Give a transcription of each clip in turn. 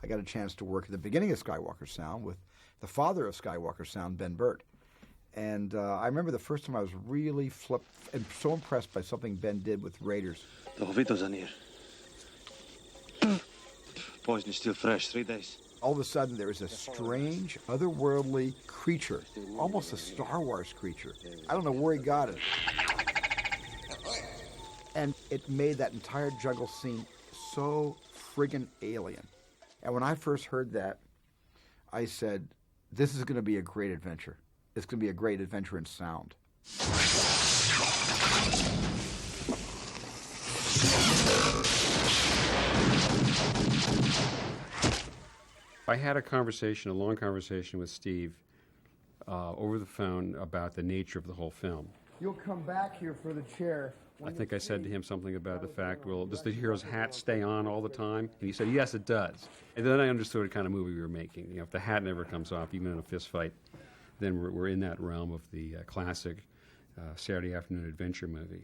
I got a chance to work at the beginning of Skywalker Sound with the father of Skywalker Sound, Ben Burtt. And I remember the first time I was really flipped and so impressed by something Ben did with Raiders. The Jovito's on here. Poison is still fresh, 3 days. All of a sudden, there was a strange, otherworldly creature, almost a Star Wars creature. I don't know where he got it. And it made that entire jungle scene so friggin' alien. And when I first heard that, I said, this is going to be a great adventure. It's going to be a great adventure in sound. I had a long conversation with Steve over the phone about the nature of the whole film. You'll come back here for the chair. I think I said to him something about the fact, well, does the hero's hat stay on all the time? And he said, yes, it does. And then I understood what kind of movie we were making. You know, if the hat never comes off, even in a fist fight, then we're in that realm of the classic Saturday afternoon adventure movie.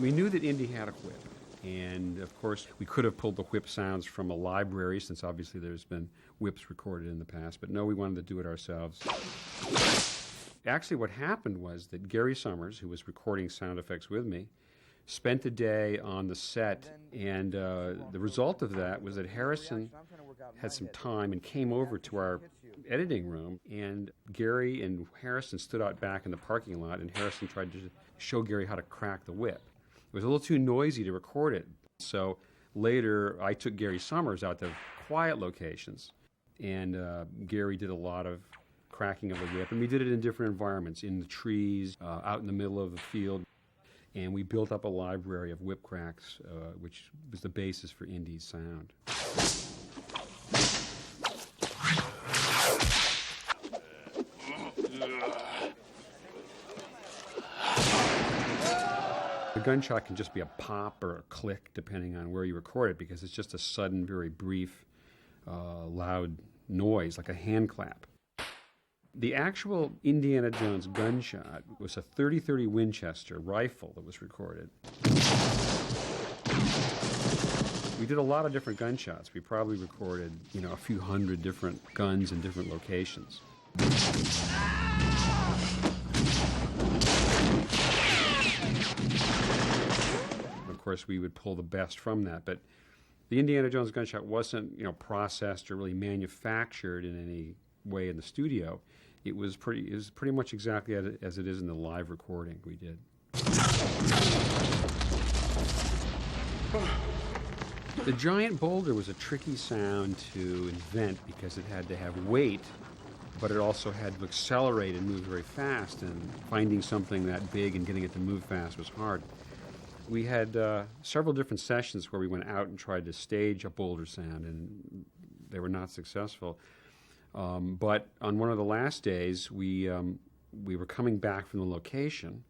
We knew that Indy had a whip. And, of course, we could have pulled the whip sounds from a library, since obviously there's been whips recorded in the past. But no, we wanted to do it ourselves. Actually, what happened was that Gary Summers, who was recording sound effects with me, spent a day on the set. And the result of that was that Harrison had some time and came over to our editing room. And Gary and Harrison stood out back in the parking lot, and Harrison tried to show Gary how to crack the whip. It was a little too noisy to record it. So later, I took Gary Summers out to quiet locations, and Gary did a lot of cracking of the whip. And we did it in different environments, in the trees, out in the middle of the field. And we built up a library of whip cracks, which was the basis for Indy's sound. The gunshot can just be a pop or a click, depending on where you record it, because it's just a sudden, very brief, loud noise, like a hand clap. The actual Indiana Jones gunshot was a .30-30 Winchester rifle that was recorded. We did a lot of different gunshots. We probably recorded, a few hundred different guns in different locations. Of course, we would pull the best from that, but the Indiana Jones gunshot wasn't, processed or really manufactured in any way in the studio. It was pretty much exactly as it is in the live recording we did. The giant boulder was a tricky sound to invent because it had to have weight, but it also had to accelerate and move very fast, and finding something that big and getting it to move fast was hard. We had several different sessions where we went out and tried to stage a boulder sound, and they were not successful. But on one of the last days, we were coming back from the location,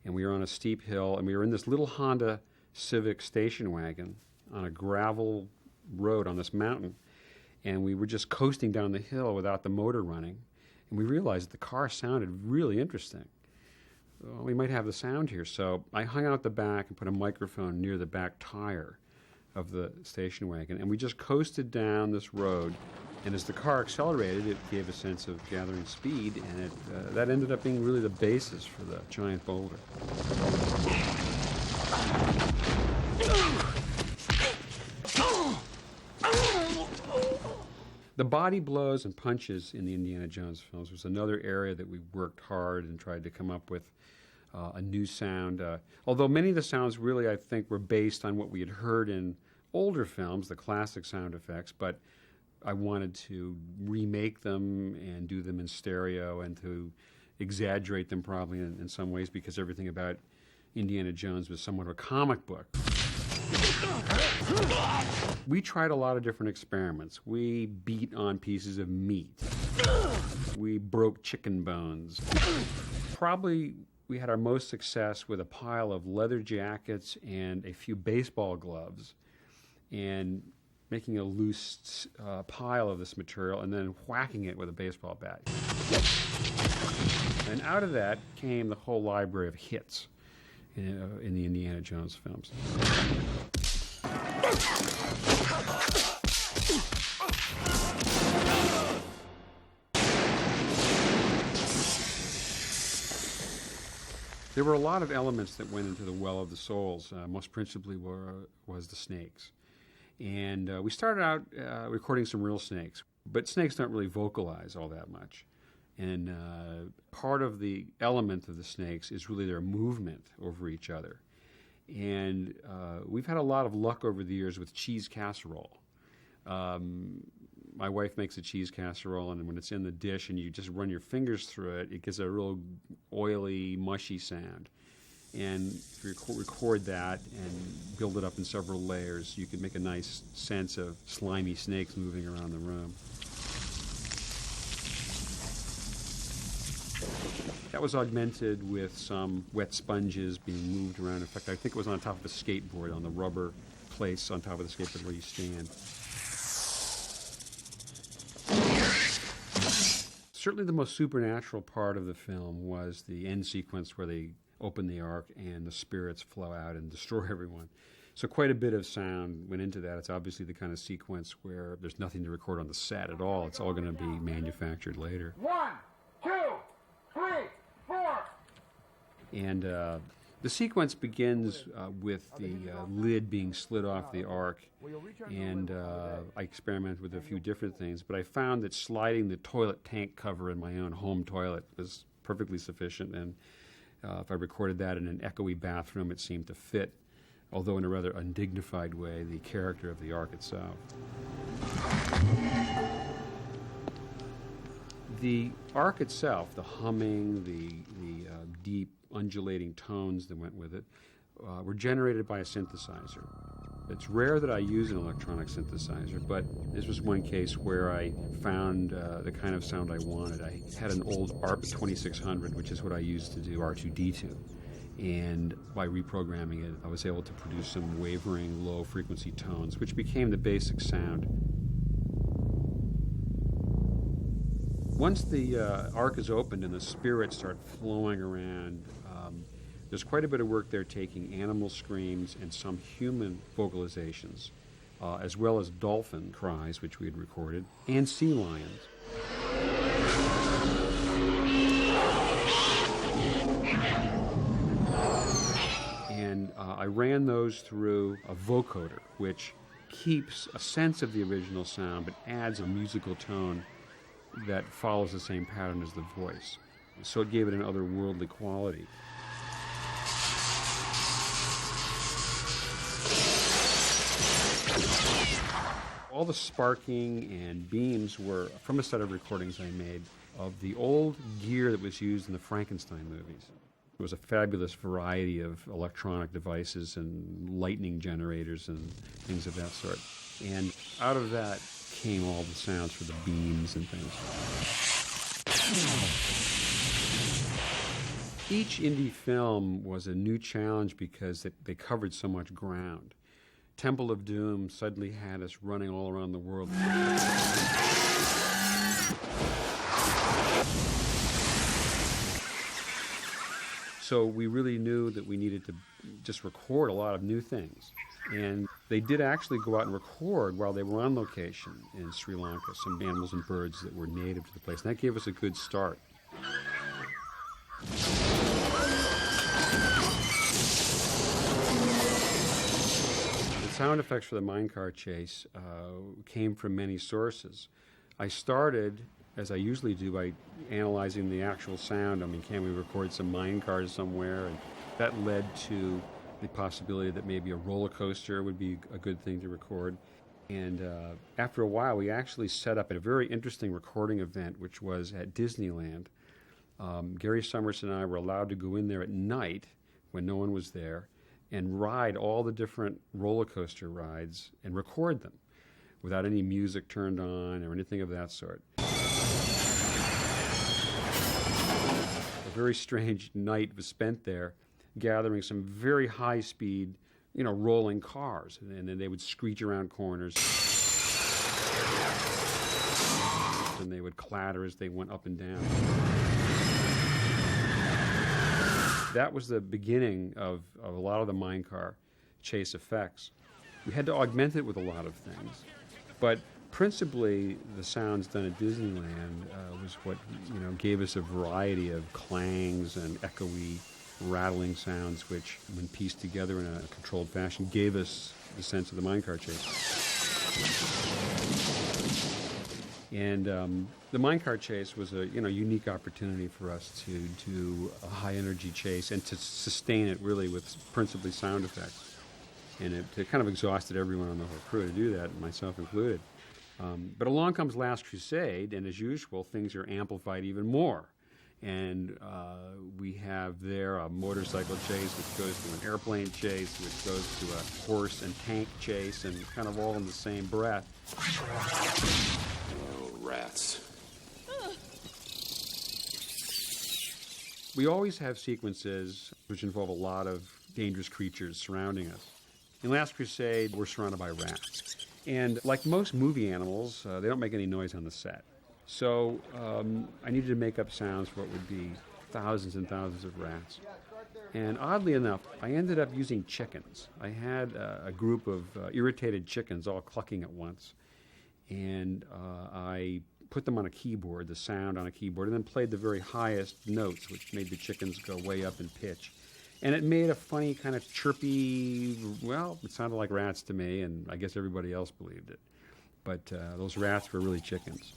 and we were on a steep hill, and we were in this little Honda Civic station wagon on a gravel road on this mountain, and we were just coasting down the hill without the motor running, and we realized the car sounded really interesting. Well, we might have the sound here, so I hung out the back and put a microphone near the back tire of the station wagon, and we just coasted down this road. And as the car accelerated, it gave a sense of gathering speed, and that ended up being really the basis for the giant boulder. The body blows and punches in the Indiana Jones films was another area that we worked hard and tried to come up with a new sound. Although many of the sounds really, I think, were based on what we had heard in older films, the classic sound effects, but I wanted to remake them and do them in stereo and to exaggerate them probably in some ways, because everything about Indiana Jones was somewhat of a comic book. We tried a lot of different experiments. We beat on pieces of meat. We broke chicken bones. Probably we had our most success with a pile of leather jackets and a few baseball gloves, and making a loose pile of this material and then whacking it with a baseball bat. And out of that came the whole library of hits. in the Indiana Jones films. There were a lot of elements that went into the Well of the Souls. Most principally was the snakes. And we started out recording some real snakes, but snakes don't really vocalize all that much. And part of the element of the snakes is really their movement over each other. And we've had a lot of luck over the years with cheese casserole. My wife makes a cheese casserole, and when it's in the dish and you just run your fingers through it, it gives a real oily, mushy sound. And if you record that and build it up in several layers, you can make a nice sense of slimy snakes moving around the room. That was augmented with some wet sponges being moved around. In fact, I think it was on top of a skateboard, on the rubber place on top of the skateboard where you stand. Certainly the most supernatural part of the film was the end sequence where they open the ark and the spirits flow out and destroy everyone. So quite a bit of sound went into that. It's obviously the kind of sequence where there's nothing to record on the set at all. It's all going to be manufactured later. 1, 2, 3, 4. And the sequence begins with the lid being slid off the ark, and I experimented with a few different things, but I found that sliding the toilet tank cover in my own home toilet was perfectly sufficient, and if I recorded that in an echoey bathroom, it seemed to fit, although in a rather undignified way, the character of the ark itself. The ark itself, the humming, the deep undulating tones that went with it, were generated by a synthesizer. It's rare that I use an electronic synthesizer, but this was one case where I found the kind of sound I wanted. I had an old ARP 2600, which is what I used to do R2-D2. And by reprogramming it, I was able to produce some wavering, low-frequency tones, which became the basic sound. Once the ark is opened and the spirits start flowing around, there's quite a bit of work there taking animal screams and some human vocalizations, as well as dolphin cries, which we had recorded, and sea lions. And I ran those through a vocoder, which keeps a sense of the original sound but adds a musical tone that follows the same pattern as the voice. So it gave it an otherworldly quality. All the sparking and beams were from a set of recordings I made of the old gear that was used in the Frankenstein movies. It was a fabulous variety of electronic devices and lightning generators and things of that sort. And out of that came all the sounds for the beams and things. Each indie film was a new challenge because they covered so much ground. Temple of Doom suddenly had us running all around the world. So we really knew that we needed to just record a lot of new things. And they did actually go out and record while they were on location in Sri Lanka, some animals and birds that were native to the place. And that gave us a good start. The sound effects for the minecart chase came from many sources. I started, as I usually do, by analyzing the actual sound. I mean, can we record some minecars somewhere? And that led to the possibility that maybe a roller coaster would be a good thing to record. And after a while, we actually set up a very interesting recording event, which was at Disneyland. Gary Summers and I were allowed to go in there at night when no one was there and ride all the different roller coaster rides and record them without any music turned on or anything of that sort. A very strange night was spent there gathering some very high-speed, rolling cars, and then they would screech around corners, and they would clatter as they went up and down. that was the beginning of a lot of the minecart chase effects. We had to augment it with a lot of things, but principally the sounds done at Disneyland was what gave us a variety of clangs and echoey, rattling sounds, which, when pieced together in a controlled fashion, gave us the sense of the minecart chase. And the minecart chase was a unique opportunity for us to do a high-energy chase and to sustain it really with principally sound effects. And it kind of exhausted everyone on the whole crew to do that, myself included. But along comes Last Crusade, and as usual, things are amplified even more. And we have there a motorcycle chase, which goes to an airplane chase, which goes to a horse and tank chase, and kind of all in the same breath. Oh, rats. We always have sequences which involve a lot of dangerous creatures surrounding us. In Last Crusade, we're surrounded by rats. And like most movie animals, they don't make any noise on the set. So I needed to make up sounds for what would be thousands and thousands of rats. And oddly enough, I ended up using chickens. I had a group of irritated chickens all clucking at once. And I put them on a keyboard, the sound on a keyboard, and then played the very highest notes, which made the chickens go way up in pitch. And it made a funny kind of chirpy, well, it sounded like rats to me, and I guess everybody else believed it. But those rats were really chickens.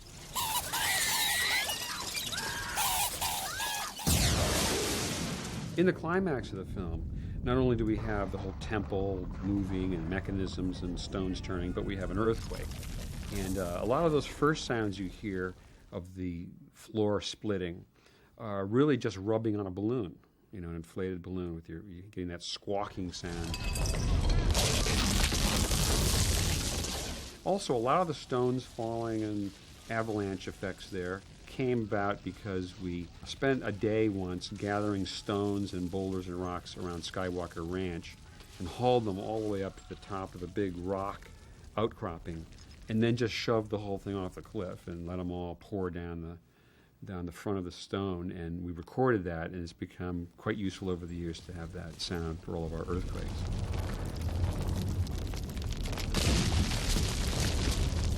In the climax of the film, not only do we have the whole temple moving and mechanisms and stones turning, but we have an earthquake. And a lot of those first sounds you hear of the floor splitting are really just rubbing on a balloon. An inflated balloon with you're getting that squawking sound. Also, a lot of the stones falling and avalanche effects there came about because we spent a day once gathering stones and boulders and rocks around Skywalker Ranch and hauled them all the way up to the top of a big rock outcropping and then just shoved the whole thing off the cliff and let them all pour down the front of the stone, and we recorded that, and it's become quite useful over the years to have that sound for all of our earthquakes.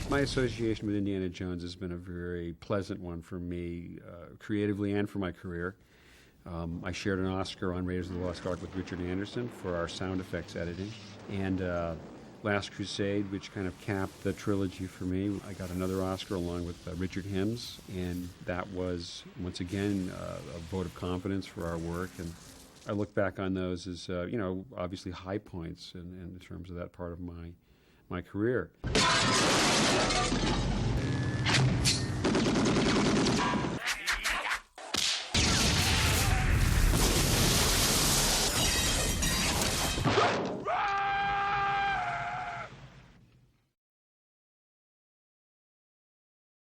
My association with Indiana Jones has been a very pleasant one for me, creatively and for my career. I shared an Oscar on Raiders of the Lost Ark with Richard Anderson for our sound effects editing, and Last Crusade, which kind of capped the trilogy for me. I got another Oscar along with Richard Hims, and that was, once again, a vote of confidence for our work. And I look back on those as, obviously high points in terms of that part of my career.